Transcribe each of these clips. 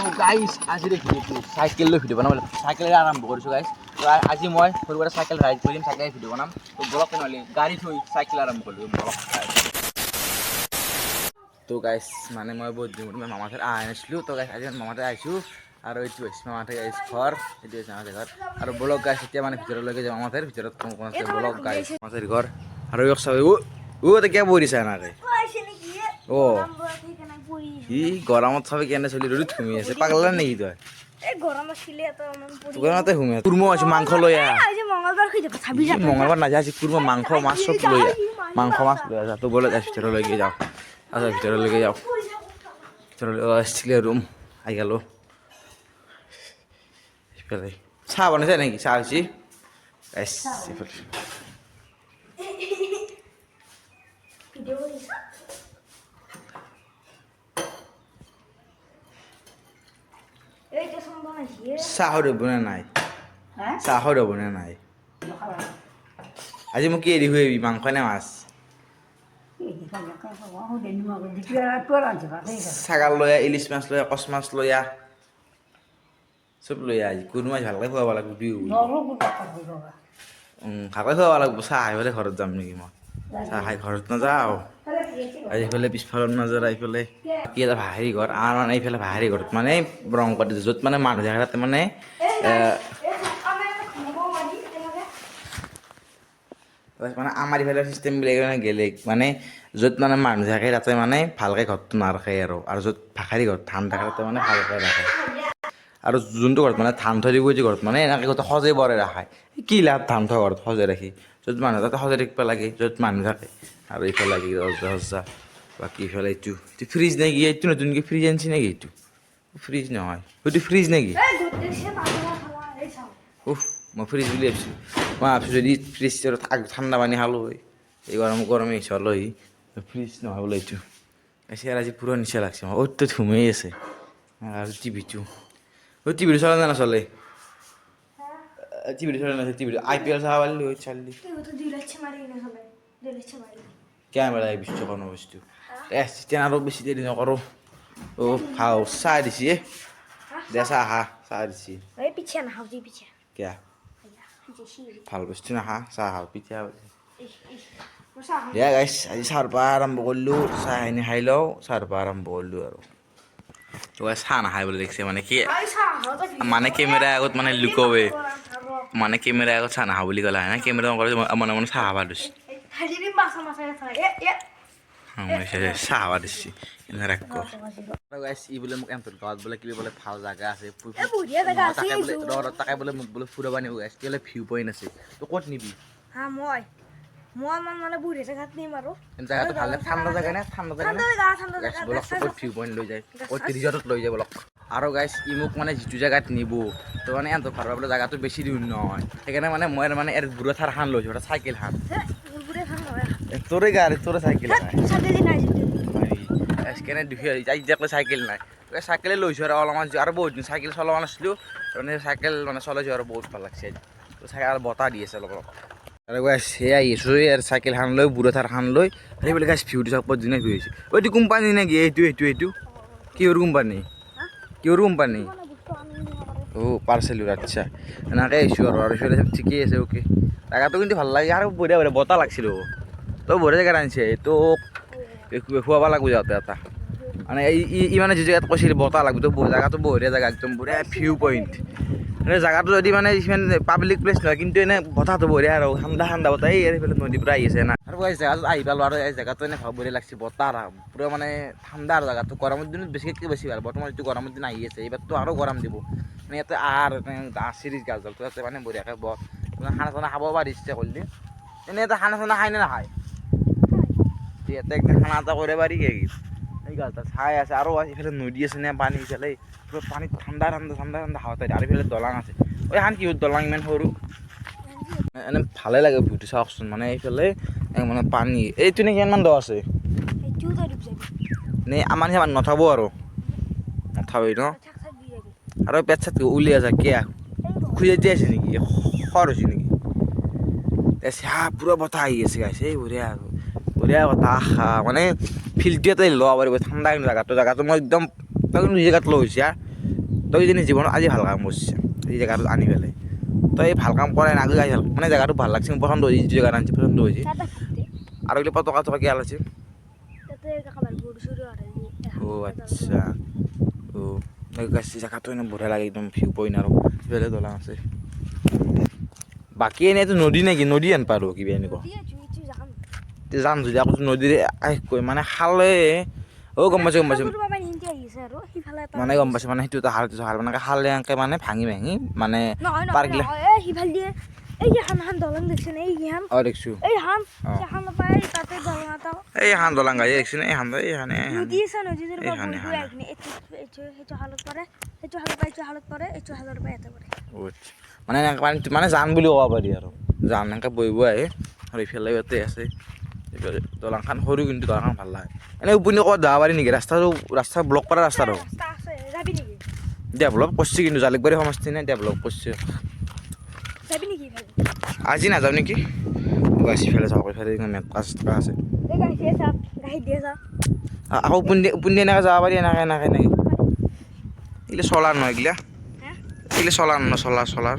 তো গাইস আজি ভিডিঅ'টো চাইকেল লৈ ভিডিঅ' বনাব চাইকেলেৰে আৰম্ভ কৰিছোঁ গাইস। তো আজি মই সৰু এটা চাইকেল ৰাইড কৰিম, চাইকেল ভিডিঅ' বনাম। তো ব্লগ নহ'লে গাড়ী থৈ চাইকেল আৰম্ভ কৰিলোঁ ব্লগ। তো গাইস মানে মই বহুত দিন মামাৰ ঘৰত অহা নাছিলোঁ। তো গাইস আজি মামাৰ ঘৰত আহিছোঁ আৰু এইটো হৈছে মামাৰ গাইস ঘৰ, এইটো হৈছে মামাৰ ঘৰ আৰু ব্লগ গাইস এতিয়া মানে ভিতৰলৈকে যাম। মামাৰ ভিতৰত কোন কোন আছে ব্লগ গাইস মামাৰ ঘৰ আৰু এক চাবি এতিয়া বহিছে এনেকৈ ই গৰমত চাবি কেনে চলি ৰ'দত ঘুমি আছে, পাগলা নেকি তই? কুৰ্মা আছে, মাংস লৈ আহ। মঙলবাৰ নাযায় আজি কুৰ্মা মাংস মাছ চব লৈ আহ, মাংস মাছ লৈ আহ। তো বলে ভিতৰলৈকে যাওঁ, ভিতৰলৈকে যাওঁ। ভিতৰলৈ ৰুম আহি গ'লো। চাহ বনাইছে নেকি? চাহ হৈছে চাহৰ বনাই নাই, চাহৰ বনাই নাই। আজি মোক কি এৰি হৈ মাংস নে মাছ? ছাগাল লৈ আহ, ইলিচ মাছ লৈ আহ, কচ মাছ লৈ আহ, চব লৈ আহ। আজি কোনো মাছ ভালকৈ খুৱাব লাগিব বিহু। ভালকৈ খুৱাব লাগিব। চাহ খাই পেলাই ঘৰত যাম নেকি মই? চাহ খাই ঘৰত নাযাওঁ। আজি এইফালে পিছফালৰ নজৰ এইফালে কি এটা ভাহেৰি ঘৰ, আমাৰ মানে এইফালে ভাহেৰি ঘৰত মানে ৰং পাতি য'ত মানে মানুহ থাকে তাতে মানে মানে আমাৰ ইফালে চিষ্টেমবিলাক মানে বেলেগ, মানে য'ত মানে মানুহ থাকে তাতে মানে ভালকৈ ঘৰটো নাৰাখে আৰু য'ত ভাষাৰী ঘৰত ধান থাকে তাতে মানে ভালকৈ ৰাখে। আৰু যোনটো ঘৰত মানে ধান থৈ দিব ঘৰত মানে এনেকৈ গোটেই সজাই বৰে ৰাখায়। কি লাভ ধান থোৱা ঘৰত সজাই ৰাখি? য'ত মানুহ তাতে সজাই ৰাখিব লাগে, য'ত মানুহ থাকে। আৰু এইফালে লাগি দৰ্জা বাকী ইফালে এইটো ফ্ৰিজ নেকি? এইটো নতুনকৈ ফ্ৰিজ আনিছে নেকি? এইটো ফ্ৰিজ নহয়, সেইটো ফ্ৰিজ নেকি? মই ফ্ৰিজ বুলি ভাবিছোঁ। মই ভাবিছোঁ যদি ফ্ৰিজ ঠাণ্ডা পানী খালোঁ হয়, এই গৰমে চলহি। ফ্ৰিজ নহয় বোলে এইটো। এচিয়াৰ আজি পুৰা নিচা লাগছে মই। অ'ত ঘুমেই আছে আৰু টিভিটো চলে নে নচলে? টিভিটো চলে নাচলে টিভিটো IPL চাব পাৰিলোঁ হয়, চালি কেমেৰা বিশ্বকৰ্ম বস্তু তেতিয়া আৰু বেছি দেৰি নকৰোঁ। ভাও চাহ দিছি দে, চাহ দিছি কিয়া ভাল বস্তু নাখা, চাহ খাওঁ পিঠা দিয়া গাইছ। আজি চাহৰ পৰা আৰম্ভ কৰিলোঁ, চাহখিনি খাই লওঁ, চাহৰ পৰা আৰম্ভ কৰিলোঁ আৰু চাহ নাখায় বুলি দেখিছে মানে কি মানে কেমেৰা আগত মানে লুকৱে মানে কেমেৰা আগত চাহ নাখাওঁ বুলি ক'লে হয় না? কেমেৰা মনে মনে চাহ খাব দিছে, চাহ খাব দিছে ই বোলে মোক এমটোৰ গাঁৱত বোলে কিবা বোলে ভাল জাগা আছে, তাকে বোলে মোক বোলে ফুৰাব নিব গাইছ। বোলে ভিউ পইণ্ট আছে, তো ক'ত নিবি? মানে বুঢ়ী জেগাত নিম আৰু জেগাটো ভালে ঠাণ্ডা জেগা নে? ঠাণ্ডা জেগা বলক ক'ত ভিউ পইণ্ট লৈ যায়, ক'ত ৰিজৰ্টত লৈ যায় বলক। আৰু গাইছ ই মোক মানে যিটো জেগাত নিব তো মানে এহঁতৰ ঘৰৰ পৰা জেগাটো বেছি দূৰ নহয়, সেইকাৰণে মানে মই মানে বুঢ়া থাৰ খান লৈছোঁ, এটা চাইকেল খান। তোৰে গাড়ী তোৰে চাইকেল কেনে দুখী এতিয়ালৈ চাইকেল নাই, চাইকেলে লৈছোঁ আৰু অলপমান আৰু বহুত দিন চাইকেল চলোৱা নাছিলোঁ মানে চাইকেল মানে চলাইছোঁ আৰু বহুত ভাল লাগছে। চাইকেল আৰু বতাহ দি আছে অলপ অলপ আৰু গাইছ সেয়া আহিছোঁ আৰু চাইকেল খান লৈ বুঢ়া থাৰ খান লৈ সেইবিলাক গাইছ ভিউটো চাওক বহুত ধুনীয়া ভিউ হৈছে। এইটো কোম্পানী নেকি? এইটো কিহৰ কোম্পানী? পাৰ্চেলৰ আচ্ছা এনেকৈ আহিছোঁ আৰু এইফালে চব ঠিকেই আছে। অ'কে জেগাটো কিন্তু ভাল লাগে আৰু বঢ়িয়া বতাহ লাগছিল। তই বঢ়িয়া জেগাত আনিছে তোক খুৱাব লাগিব যাওঁতে এটা মানে ই মানে যি জেগাত কৈছিল বতাহ লাগিব, তো জেগাটো বঢ়িয়া জেগা, একদম বঢ়িয়া ভিউ পইণ্ট। মানে জেগাটো যদি মানে ইমান পাব্লিক প্লেচ নহয় কিন্তু এনে বতাহটো বঢ়িয়া আৰু ঠাণ্ডা বতাহ। এই এইফালে নদীৰ পৰা আহি আছে না আৰু জেগাটোত আহি পালোঁ আৰু এই জেগাটো এনে বঢ়িয়া লাগছে, বতাহ পুৰা মানে ঠাণ্ডা আৰু জেগাটো। গৰমৰ দিনত বেছিকৈ বেছি ভাল, বৰ্তমান যিটো গৰমৰ দিন আহি আছে এইবাৰতো আৰু গৰম দিব মানে ইয়াতে আৰু চিৰিজ গাছডাল তাতে মানে বঢ়িয়াকৈ খানা চানা খাব পাৰি ইচ্ছা কৰিলে। এনেই এটা খানা চানা খাই নে নাখায়? ইয়াতে একদিন খানা এটা কৰিব পাৰি কি এই গাছডাল চাই আছে আৰু এইফালে নদী আছে নে পানী ইফালে পানীত ঠাণ্ডা হাৱা থাকে আৰু এইফালে দলং আছে। এইখন কিহৰ দলং ইমান সৰু? এনে ভালে লাগে ভিউটো চাওকচোন, মানে এইফালে মানে পানী এইটো নে কিমানমান দ আছে নে আমাৰ সিমান নথাব আৰু নথাবেই ন আৰু পেট চেট উলিয়াই যায় কিয় খুজে দি আছে নেকি? খৰ হৈছে নেকি? চাহ পুৰা বতাহ আহি আছে গাইছে, এই বঢ়িয়া বতাহ মানে ফিল্ডটো ল'ব পাৰিব ঠাণ্ডা। কিন্তু জেগাটো মই একদম জেগাত লৈ হৈছে তই যদি জীৱনত আজি ভাল কাম কৰিছে এই জেগাটোত আনি পেলাই তই এই ভাল কাম কৰাই আগে গাই ভাল মানে জেগাটো ভাল লাগছে মোৰ পচন্দ হৈছে যিটো জেগাত আনিছে পচন্দ হৈছে আৰু এইবিলাক পটকা টকা কিয় আছে অ' আচ্ছা অ' জেগাটো এনেই বঢ়িয়া লাগে একদম ভিউ পইণ্ট আৰু সিফালে দলং আছে বাকী এনেইতো নদী নেকি নদী আন পাৰো কিবা এনেকুৱা যাম যদি আকৌ নদীৰে মানে খালে অ' গম পাইছোঁ মানে গম পাইছোঁ মানে সেইটো এটা হাল মানে খালে এনেকৈ মানে ভাঙি মানে পাৰ্কগিলা অঁ দেখিছোঁ এইখান দলং গাড়ী দেখিছোঁ এইখান মানে মানে জান বুলি ক'ব পাৰি আৰু জান এনেকৈ বহিব আহে আৰু ইফালে ইয়াতে আছে দলংখন সৰু কিন্তু দলংখন ভাল লাগে এনেই উপনি ক'ত যাব পাৰি নেকি ৰাস্তা ব্লক কৰা ৰাস্তাটো ডেভেলপ কৰিছে কিন্তু জালুকবাৰী সমষ্টি নে ডেভেলপ কৰিছে আজি নাযাওঁ নেকি ইফালে যাওঁ ইফালে মেটকা চেটকা আছে আকৌ উপনি এনেকৈ যাব পাৰি এনেকৈ এইগিলা চলাৰ নহয় এইগিলা চলাৰ নহয় চলাৰ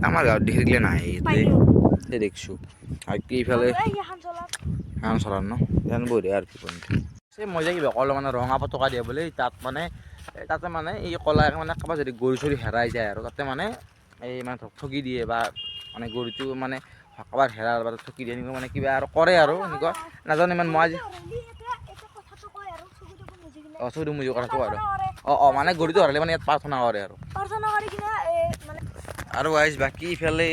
আমাৰ গাঁৱত দেখিলে নাই এই দেখিছোঁ আৰু কি ইফালে এখন চলাৰ ন এখন বঢ়িয়া আৰু কি মই যে কিবা ক'লো মানে ৰঙা পতকা দিয়ে বোলে তাতে মানে এই কলা মানে কাৰোবাৰ যদি গৰু চৰু হেৰাই যায় আৰু তাতে মানে এই মানে ঠগি দিয়ে বা মানে গৰুটো মানে কাৰোবাৰ হেৰাল বা ঠগি দিয়ে এনেকুৱা মানে কিবা আৰু কৰে আৰু এনেকুৱা নাজানো ইমান মই আজি অঁ চৌধু মুজি কথাটো আৰু অঁ মানে গৰুটো হৰালে মানে ইয়াত প্ৰাৰ্থনা কৰে আৰু গাইজ বাকী ইফালে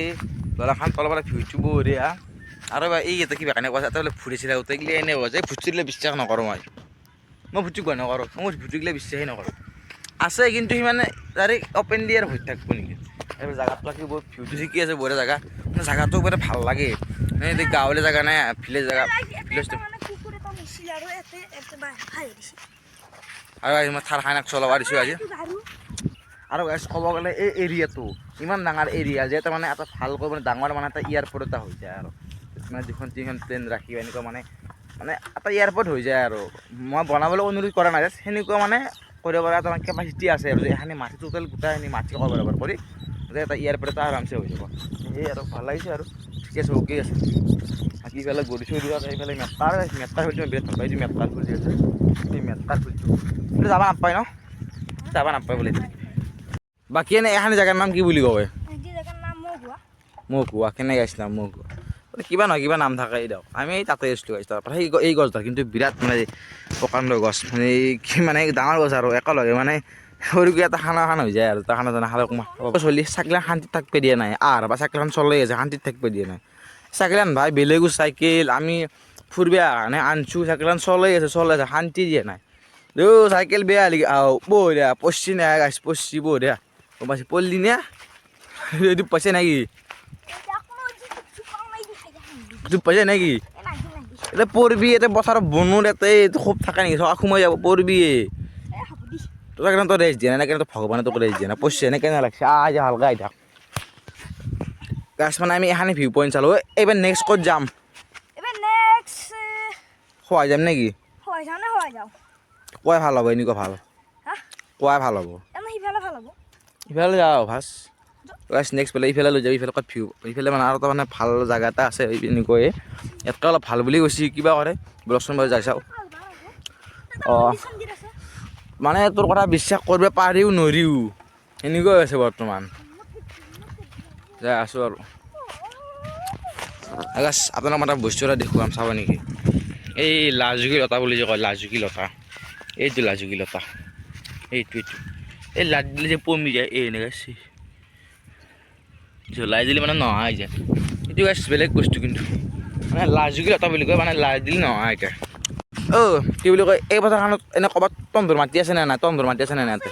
দলংখন তলৰ পৰা ভিউটো বঢ়িয়া আৰু এই এটা কিবা কাৰণে কৈছে বোলে ফুৰিছিলে গোটেইগিলা এনেই হৈ যায় ভুটটো দিলে বিশ্বাস নকৰোঁ মই ভুটটো গৈ নকৰোঁ মই ভুটটো বিশ্বাসেই নকৰোঁ আছে কিন্তু সিমানে ডাইৰেক্ট অপেন দি আৰু হৈ থাকিব নেকি এইবোৰ জেগাটো বাকী বহুত ভিউটো ঠিকি আছে বঢ়িয়া জেগা মানে জেগাটো বৰ ভাল লাগে এই গাঁৱলীয়া জেগা নাই ভিলেজ জেগা আৰু মই থাৰখানাক চলাব দিছোঁ আজি আৰু ক'ব গ'লে এই এৰিয়াটো ইমান ডাঙৰ এৰিয়া যে তাৰমানে এটা ভালকৈ মানে ডাঙৰ মানে এটা এয়াৰপৰ্ট এটা হৈ যায় আৰু মানে দুখন তিনিখন প্লেন ৰাখি এনেকুৱা মানে এটা এয়াৰপৰ্ট হৈ যায় আৰু মই বনাবলৈ অনুৰোধ কৰা নাই সেনেকুৱা মানে কৰিব পৰা এটা কেপাচিটি আছে আৰু এইখিনি মাটি টোটেল গোটাইখিনি মাটি কৰিব বৰাবৰ কৰি যে এটা এয়াৰপৰ্ট এটা আৰামছে হৈ যাব সেই আৰু ভাল লাগিছে আৰু ঠিকে আছে অ'কে আছে বাকী ইফালে গৰু চৰু আছে এইফালে মেটকাৰ ফুলটো বিৰাট ভাল পাইছোঁ মেটকাৰ ফুল যি আছে সেই মেটকাৰ ফুলটো এইটো যাব নাপায় ন যাব নাপায় বোলে বাকী এনে এখন জেগাৰ নাম কি বুলি কয় মহুৱা কেনেকৈ আহিছিলাম মহুৱা কিবা নহয় কিবা নাম থাকে দিয়ক আমি তাতে আছিলোঁ তাৰপৰা এই গছডাল কিন্তু বিৰাট মানে প্ৰকাণ্ড গছ মানে কি মানে ডাঙৰ গছ আৰু একেলগে মানে সৰুকৈ এটা খানা হৈ যায় আৰু তাৰ খানা খালে চলি চাইকেলখন শান্তিত থাকিব দিয়া নাই বা চাইকেলখন চলাই আছে শান্তিত থাকিব দিয়া নাই চাইকেলখন ভাই বেলেগো চাইকেল আমি ফুৰিব কাৰণে আনিছোঁ চাইকেলখন চলাই আছে শান্তি দিয়া নাই চাইকেল বেয়া লাগি বঢ়িয়া পচি নাই গাছ পচি বঢ়িয়া গম পাইছে পল্লি নে এইটো পইচা নাকি পাইছে নেকি এতিয়া পৰবি এতিয়া পথাৰত বনোত ইয়াতে খুব থাকে নেকি সোমাই যাব পৰবি তোৰ কাৰণে তই ৰেষ্ট দিয়া নাই কেনে ভগৱানে তোক ৰেষ্ট দিয়া নাই পইচা এনে কেনে লাগছে আজি ভালকৈ আহি থাক গাছ মানে আমি এখানে ভিউ পইণ্ট চালোঁ এইবাৰ নেক্সট ক'ত যাম খোৱাই যাম নেকি কোৱাই ভাল হ'ব এনেকুৱা ভাল কোৱাই ভাল হ'ব ইফালে যাওঁ ভাজ গাছ নেক্সট পেলাই ইফালে লৈ যাবি ইফালে ক'ত ভিউ ইফালে মানে আৰু এটা মানে ভাল জেগা এটা আছে এনেকুৱাই ইয়াতকৈ অলপ ভাল বুলি কৈছে কিবা কৰে ব্লকচোন বাৰু যাই চাওঁ অঁ মানে তোৰ কথা বিশ্বাস কৰিব পাৰিও নোৱাৰিও এনেকুৱাই আছে বৰ্তমান যাই আছোঁ আৰু গাছ আপোনাক মানে বস্তু এটা দেখুৱাম চাব নেকি এই লাজুকী লতা বুলি যে কয় লাজুকী লতা এইটো লাজুকী লতা এইটো এই লাদ দিলে যে পমি যায় এই এনেকৈ জ্বলাই দিলে মানে নহা হৈ যায় এইটো গাছ বেলেগ বস্তু কিন্তু মানে লাজুকী লতা বুলি কয় মানে লাজ দিলে নহা এতিয়া কি বুলি কয় এই পথাৰখনত এনে ক'ৰবাত তন্দুৰ মাটি আছে নে নাই তন্দুৰ মাটি আছে নে নাই ইয়াতে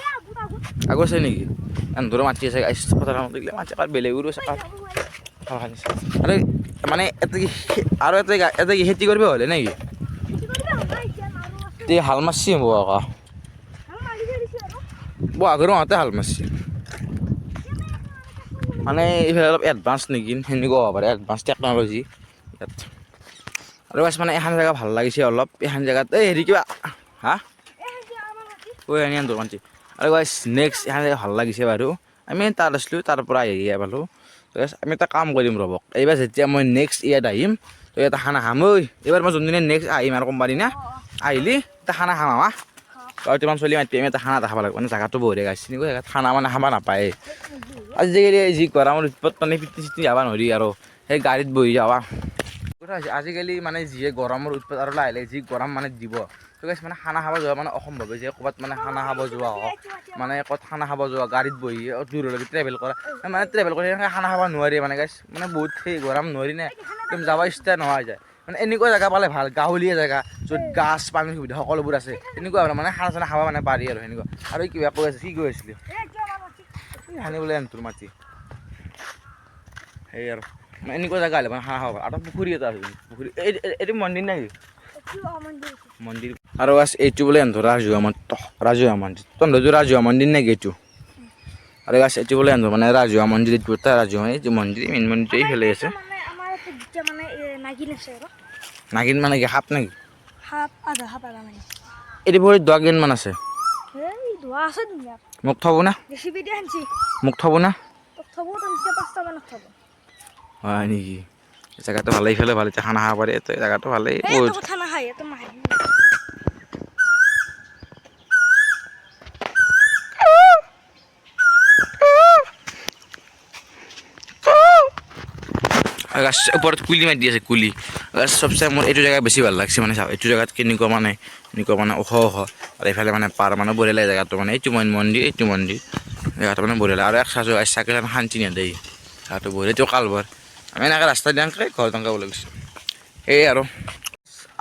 আগৰ আছে নেকি তন্দুৰৰ মাটি আছে পথাৰখনত এইগিলা মাটি কাৰ বেলেগৰো আছে কাৰ আৰু মানে আৰু এটা কি খেতি কৰিব হ'লে নেকি এই হাল মাৰছি হ'ব আকৌ বহাগৰ মাহতে হাল মাৰছি মানে এইফালে অলপ এডভান্স নেকি সেনেকুৱা হ'ব পাৰে এডভান্স টেকন'লজি ইয়াত আৰু বাছ মানে এখন জেগা ভাল লাগিছে অলপ এখন জেগাত এই হেৰি কিবা হা ঐ এনে আন মাটি আৰু গাইছ নেক্সট এখানে ভাল লাগিছে বাৰু আমি তাত আছিলোঁ তাৰ পৰা আহি পালোঁ আমি এটা কাম কৰিম ৰ'বক এইবাৰ যেতিয়া মই নেক্সট ইয়াত আহিম তো এটা খানা খাম ঐ এইবাৰ মই যোনদিনা নেক্সট আহিম আৰু কোম্পানী না আহিলি এটা খানা খাম আমা বৰ্তমান চলি মাতি আমি এটা খানা এটা খাব লাগিব মানে জেগাটো বঢ়িয়া গাইছ এনেকুৱা জেগাত খানা মানে খাব নাপায় আজিকালি যি গৰমৰ উৎপাত মানে পিকনিক চিকনিক যাব নোৱাৰি আৰু সেই গাড়ীত বহি যাবা কথা হৈছে আজিকালি মানে যিয়ে গৰমৰ উৎপাত আৰু লাহে লাহে যি গৰম মানে দিব তো গাইছ মানে খানা খাব যোৱা মানে অসম্ভৱ হৈছে ক'ৰবাত মানে খানা খাব যোৱা হওক মানে ক'ত খানা খাব যোৱা গাড়ীত বহি দূৰলৈকে ট্ৰেভেল কৰা মানে ট্ৰেভেল কৰি খানা খাব নোৱাৰি মানে গাইছ মানে বহুত সেই গৰম নোৱাৰি নে একদম যাব ইচ্ছা নোহোৱা যায় মানে এনেকুৱা জেগা পালে ভাল গাঁৱলীয়া জেগা য'ত গাছ পানীৰ সুবিধা সকলোবোৰ আছে তেনেকুৱা মানে খানা চানা খাব মানে পাৰি আৰু সেনেকুৱা আৰু কিবা কৈ আছে কি কৈ আছিলি সানিবলৈ তোৰ মাটি সেই আৰু মানে এনেকুৱা জেগা হ'লে মানে খানা খাব আৰু পুখুৰী এটা আছে পুখুৰী এইটো মন্দিৰ নাই মন্দিৰ আৰু বাছ এইটো বোলে এন্ধৰ ৰাজহুৱা মন্দিৰ তন্ধৰটো ৰাজহুৱা মন্দিৰ নেকি এইটো আৰু বাছ এইটো বোলে এন্ধৰ মানে ৰাজহুৱা মন্দিৰ এইটো এটা ৰাজহুৱা এইটো মন্দিৰ মেইন মন্দিৰ এইফালে আছে নাগিন মানে কি সাপ নেকি এইটো বহুত 10 দিন মান আছে মোক থব না মোক থব না হয় নেকি জেগাটো ভালেই ইফালে ভাল এতিয়া খানা খাব পাৰি জেগাটো ভালেই বহুত ওপৰত কুলি মাৰি দি আছে কুলি চবচে মোৰ এইটো জেগা বেছি ভাল লাগছে মানে চাওক এইটো জেগাত কেনেকুৱা মানে ওখ আৰু এইফালে মানে পাৰ মানে বঢ়িয়া লাগে জেগাটো মানে এইটো মন্দিৰ জেগাটো মানে বঢ়িয়া লাগে আৰু এক চাইজৰ চাইকেল শান্তি নিদিয়ে জেগাটো বঢ়িয়া এইটো কালভাৰ আমি এনেকৈ ৰাস্তা দি ঘৰ টংকা ওলাই গৈছোঁ সেয়ে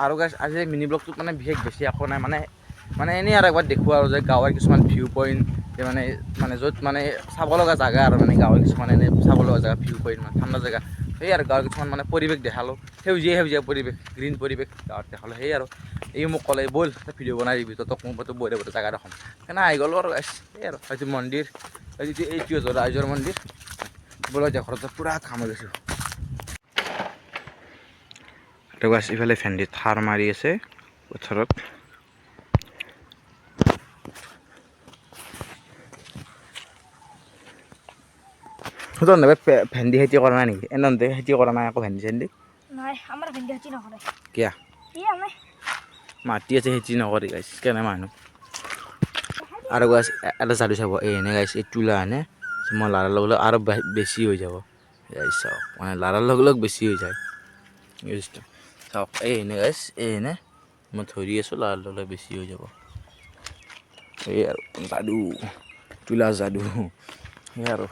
আৰু গাইছ আজি মিনি ব্লগটোত মানে বিশেষ বেছি একো নাই মানে এনেই আৰু একবাৰ দেখুওৱা আৰু যে গাঁৱৰ কিছুমান ভিউ পইণ্ট মানে য'ত মানে চাব লগা জেগা আৰু মানে গাঁৱৰ কিছুমান এনেই চাব লগা জেগা ভিউ পইণ্ট মানে ঠাণ্ডা জেগা সেই আৰু গাঁৱৰ কিছুমান মানে পৰিৱেশ দেখালোঁ সেউজীয়া পৰিৱেশ গ্ৰীণ পৰিৱেশ গাঁৱত দেখালোঁ সেই আৰু এই মোক ক'লে ব'ল ভিডিঅ' বনাই দিবি তহঁতক মোক বঢ়িয়া জেগা দেখোন সেইকাৰণে আহি গ'লোঁ আৰু সেই আৰু হয়তো মন্দিৰ এইটো ৰাইজৰ মন্দিৰ বোলো এতিয়া ঘৰত পূৰা ঘাম হৈ গৈছোঁ গাছ ইফালে ভেন্দিত সাৰ মাৰি আছে পথাৰত ভেন্দি খেতি কৰা নাই নেকি এনেতে খেতি কৰা নাই আকৌ ভেন্দি চেন্দি কিয়া মাটি আছে খেতি নকৰে গাইছ কেনে মানুহ আৰু গাছ এটা যাদু চাব এনে গাইছ এই তোলা এনে মই লাৰাৰ লগে আৰু বেছি হৈ যাব চাওক মানে লাৰাৰ লগে বেছি হৈ যায় চাওক এনে গাইছ এনে মই ধৰি আছোঁ লাৰাৰ লগে বেছি হৈ যাব সেই আৰু যাদু তোলা যাদু সেই আৰু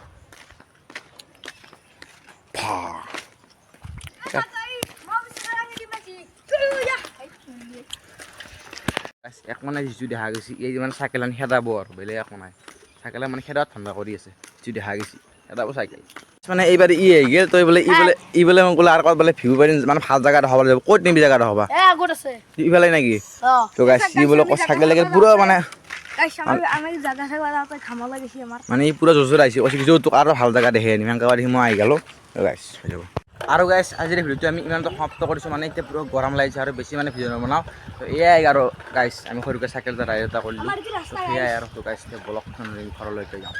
এক মানে যিটো দেখা গৈছে এই মানে চাইকেল খেদাব আৰু বেলেগ একো নাই চাইকেলে মানে খেদাত ঠাণ্ডা কৰি আছে যিটো দেখা গৈছে খেদাব চাইকেল মানে এইবাৰ ই আহি গ'ল তই বোলে ই বোলে মোক বোলে আৰু ক'ত বোলে ভিউ পাই মানে ভাল জেগা দেখাব যাব ক'ত নিবি জেগা দেখাবা ইফালে নেকি তো গাইছ ই বোলে চাইকেল পুৰা মানে মানে ই পুৰা জোৰ আহিছে কৈছে তোক আৰু ভাল জেগা দেখে আনিম সেনেকৈ মই আহি গ'লোঁ গাইছ হৈ যাব আৰু গাইছ আজিৰ ভিডিঅ'টো আমি ইমানটো সমাপ্ত কৰিছোঁ মানে এতিয়া পুৰা গৰম লাগিছে আৰু বেছি মানে ভিডিঅ' নবনাওঁ তো এয়াই আৰু গাইছ আমি সৰুকৈ চাইকেল এটা ৰাইড এটা কৰিলোঁ সেয়াই আৰু গাইছ ব্লগখন ঘৰলৈকে যাওঁ